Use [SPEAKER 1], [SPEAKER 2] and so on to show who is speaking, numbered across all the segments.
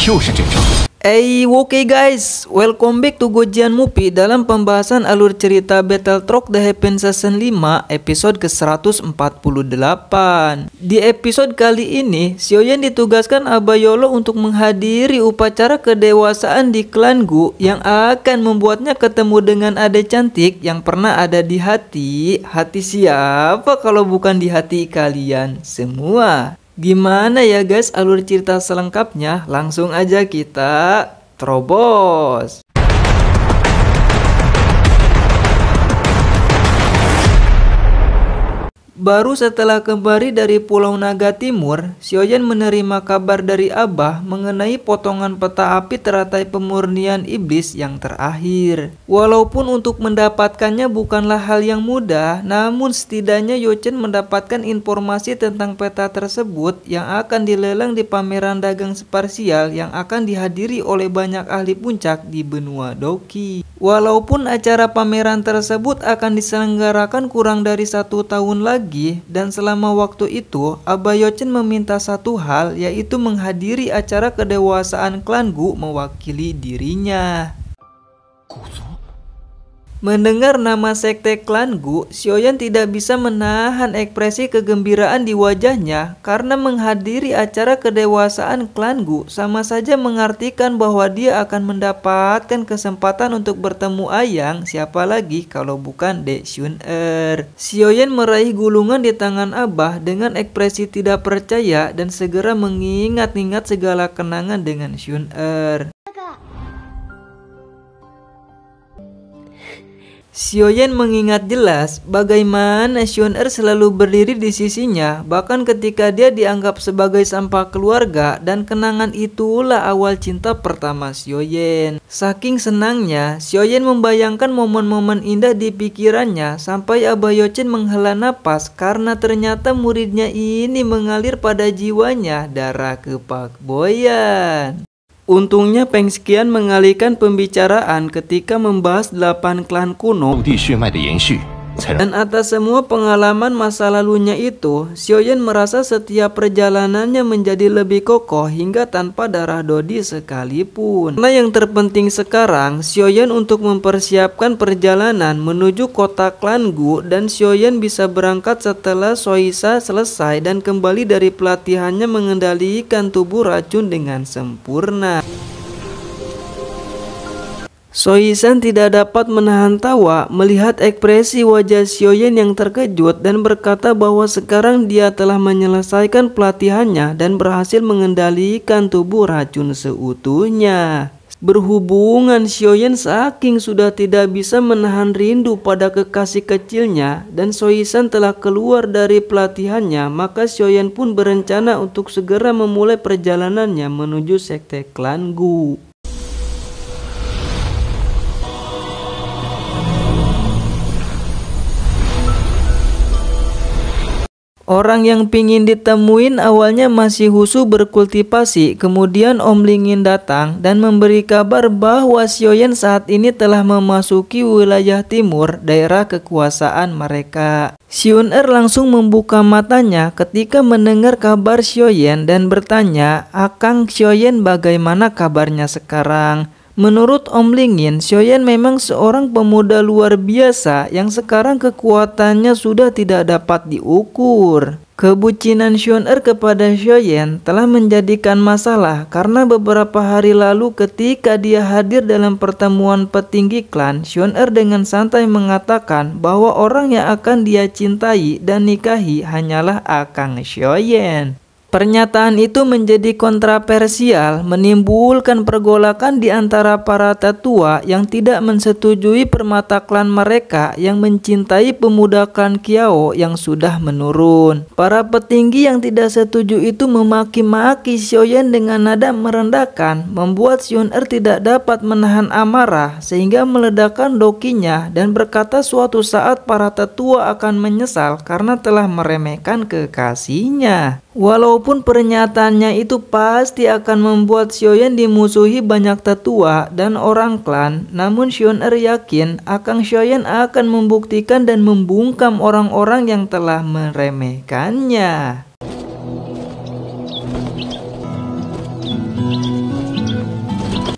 [SPEAKER 1] 又是这招。
[SPEAKER 2] Oke guys, welcome back to Gojian Movie dalam pembahasan alur cerita Battletrok The Heaven Season 5 episode ke-148. Di episode kali ini, Xiaoyan ditugaskan Abayolo untuk menghadiri upacara kedewasaan di klan Gu yang akan membuatnya ketemu dengan ade cantik yang pernah ada di hati. Hati siapa kalau bukan di hati kalian semua? Gimana ya guys alur cerita selengkapnya? Langsung aja kita terobos. Baru setelah kembali dari Pulau Naga Timur, Xiaoyan menerima kabar dari Abah mengenai potongan peta api teratai pemurnian iblis yang terakhir. Walaupun untuk mendapatkannya bukanlah hal yang mudah, namun setidaknya Youchen mendapatkan informasi tentang peta tersebut yang akan dilelang di pameran dagang sparsial yang akan dihadiri oleh banyak ahli puncak di benua Doki. Walaupun acara pameran tersebut akan diselenggarakan kurang dari 1 tahun lagi, dan selama waktu itu Abah Youchen meminta satu hal, yaitu menghadiri acara kedewasaan klan Gu mewakili dirinya. Mendengar nama sekte klan Gu, Xiaoyan tidak bisa menahan ekspresi kegembiraan di wajahnya karena menghadiri acara kedewasaan klan Gu sama saja mengartikan bahwa dia akan mendapatkan kesempatan untuk bertemu Ayang, siapa lagi kalau bukan Dek Xun-Er. Xiaoyan meraih gulungan di tangan Abah dengan ekspresi tidak percaya dan segera mengingat-ingat segala kenangan dengan Xun-Er. Xiaoyan mengingat jelas bagaimana Xun-Er selalu berdiri di sisinya, bahkan ketika dia dianggap sebagai sampah keluarga, dan kenangan itulah awal cinta pertama Xiaoyan. Saking senangnya, Xiaoyan membayangkan momen-momen indah di pikirannya sampai Abah Youchen menghela napas karena ternyata muridnya ini mengalir pada jiwanya darah kepakboyan. Untungnya Peng Xian mengalihkan pembicaraan ketika membahas 8 klan kuno, dan atas semua pengalaman masa lalunya itu, Xiaoyan merasa setiap perjalanannya menjadi lebih kokoh hingga tanpa darah dodi sekalipun. Karena yang terpenting sekarang, Xiaoyan untuk mempersiapkan perjalanan menuju kota klan Gu, dan Xiaoyan bisa berangkat setelah Soisa selesai dan kembali dari pelatihannya mengendalikan tubuh racun dengan sempurna. Soisan tidak dapat menahan tawa melihat ekspresi wajah Xiaoyan yang terkejut dan berkata bahwa sekarang dia telah menyelesaikan pelatihannya dan berhasil mengendalikan tubuh racun seutuhnya. Berhubungan Xiaoyan saking sudah tidak bisa menahan rindu pada kekasih kecilnya dan Soisan telah keluar dari pelatihannya, maka Xiaoyan pun berencana untuk segera memulai perjalanannya menuju sekte klan Gu. Orang yang pingin ditemuin awalnya masih husu berkultivasi, kemudian Om Lingin datang dan memberi kabar bahwa Xiaoyan saat ini telah memasuki wilayah timur, daerah kekuasaan mereka. Xun-Er langsung membuka matanya ketika mendengar kabar Xiaoyan dan bertanya, "Akang Xiaoyan, bagaimana kabarnya sekarang?" Menurut Om Lingin, Xiaoyan memang seorang pemuda luar biasa yang sekarang kekuatannya sudah tidak dapat diukur. Kebucinan Xun-Er kepada Xiaoyan telah menjadikan masalah karena beberapa hari lalu ketika dia hadir dalam pertemuan petinggi klan, Xun-Er dengan santai mengatakan bahwa orang yang akan dia cintai dan nikahi hanyalah Akang Xiaoyan. Pernyataan itu menjadi kontroversial, menimbulkan pergolakan di antara para tetua yang tidak mensetujui permata klan mereka yang mencintai pemuda klan Qiao yang sudah menurun. Para petinggi yang tidak setuju itu memaki-maki Xiaoyan dengan nada merendahkan, membuat Xun-Er tidak dapat menahan amarah sehingga meledakkan dokinya dan berkata suatu saat para tetua akan menyesal karena telah meremehkan kekasihnya. Walaupun pernyataannya itu pasti akan membuat Xiaoyan dimusuhi banyak tetua dan orang klan, namun Xun-Er yakin Akang Xiaoyan akan membuktikan dan membungkam orang-orang yang telah meremehkannya.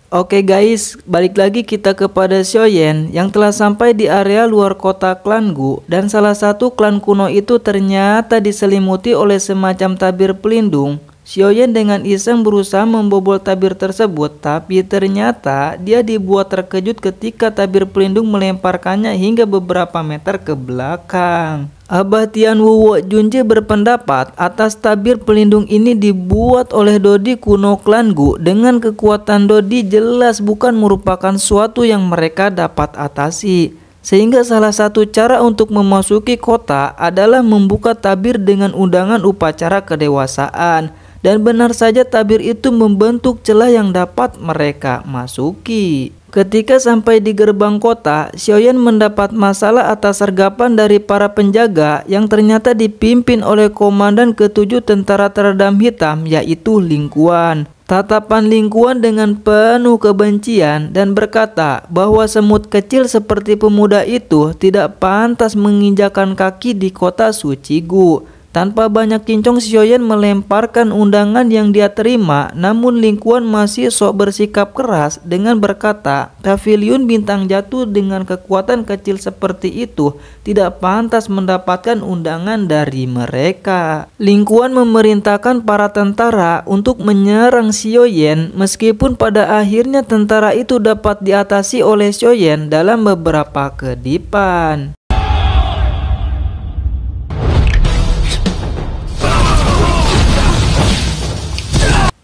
[SPEAKER 2] Oke guys, balik lagi kita kepada Xiaoyan yang telah sampai di area luar kota klan Gu, dan salah satu klan kuno itu ternyata diselimuti oleh semacam tabir pelindung. Xiaoyan dengan iseng berusaha membobol tabir tersebut, tapi ternyata dia dibuat terkejut ketika tabir pelindung melemparkannya hingga beberapa meter ke belakang. Abah Tian Wuwo Junji berpendapat atas tabir pelindung ini dibuat oleh Dodi kuno klan Gu. Dengan kekuatan Dodi jelas bukan merupakan suatu yang mereka dapat atasi. Sehingga salah satu cara untuk memasuki kota adalah membuka tabir dengan undangan upacara kedewasaan. Dan benar saja tabir itu membentuk celah yang dapat mereka masuki. Ketika sampai di gerbang kota, Xiaoyan mendapat masalah atas sergapan dari para penjaga yang ternyata dipimpin oleh komandan ke-7 tentara teredam hitam, yaitu Ling Kuan. Tatapan Ling Kuan dengan penuh kebencian dan berkata bahwa semut kecil seperti pemuda itu tidak pantas menginjakan kaki di kota suci Gu. Tanpa banyak kincong, Xiaoyan melemparkan undangan yang dia terima, namun Ling Kuan masih sok bersikap keras dengan berkata, pavilion bintang jatuh dengan kekuatan kecil seperti itu tidak pantas mendapatkan undangan dari mereka. Ling Kuan memerintahkan para tentara untuk menyerang Xiaoyan, meskipun pada akhirnya tentara itu dapat diatasi oleh Xiaoyan dalam beberapa kedipan.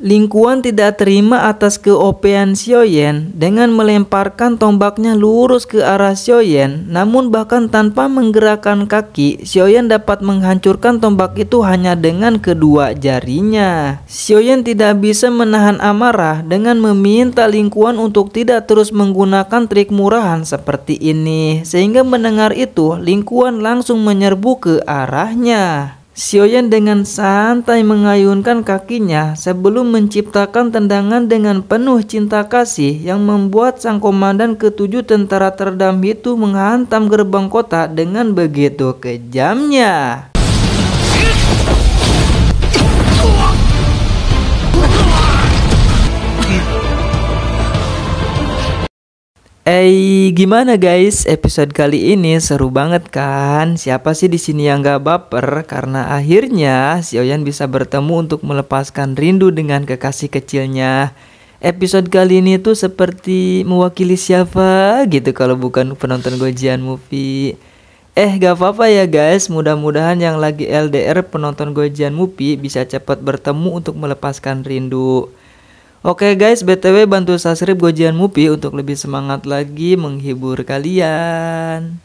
[SPEAKER 2] Ling Kuan tidak terima atas keopean Xiaoyan dengan melemparkan tombaknya lurus ke arah Xiaoyan, namun bahkan tanpa menggerakkan kaki, Xiaoyan dapat menghancurkan tombak itu hanya dengan kedua jarinya. Xiaoyan tidak bisa menahan amarah dengan meminta Ling Kuan untuk tidak terus menggunakan trik murahan seperti ini, sehingga mendengar itu Ling Kuan langsung menyerbu ke arahnya. Xiaoyan dengan santai mengayunkan kakinya sebelum menciptakan tendangan dengan penuh cinta kasih yang membuat sang komandan ke-7 tentara teredam itu menghantam gerbang kota dengan begitu kejamnya. Gimana guys? Episode kali ini seru banget kan? Siapa sih di sini yang gak baper? Karena akhirnya Xiaoyan bisa bertemu untuk melepaskan rindu dengan kekasih kecilnya. Episode kali ini tuh seperti mewakili siapa gitu kalau bukan penonton Gojian Movie. Gak apa-apa ya guys, mudah-mudahan yang lagi LDR penonton Gojian Movie bisa cepat bertemu untuk melepaskan rindu. Oke guys, BTW bantu subscribe Gojian Movie untuk lebih semangat lagi menghibur kalian.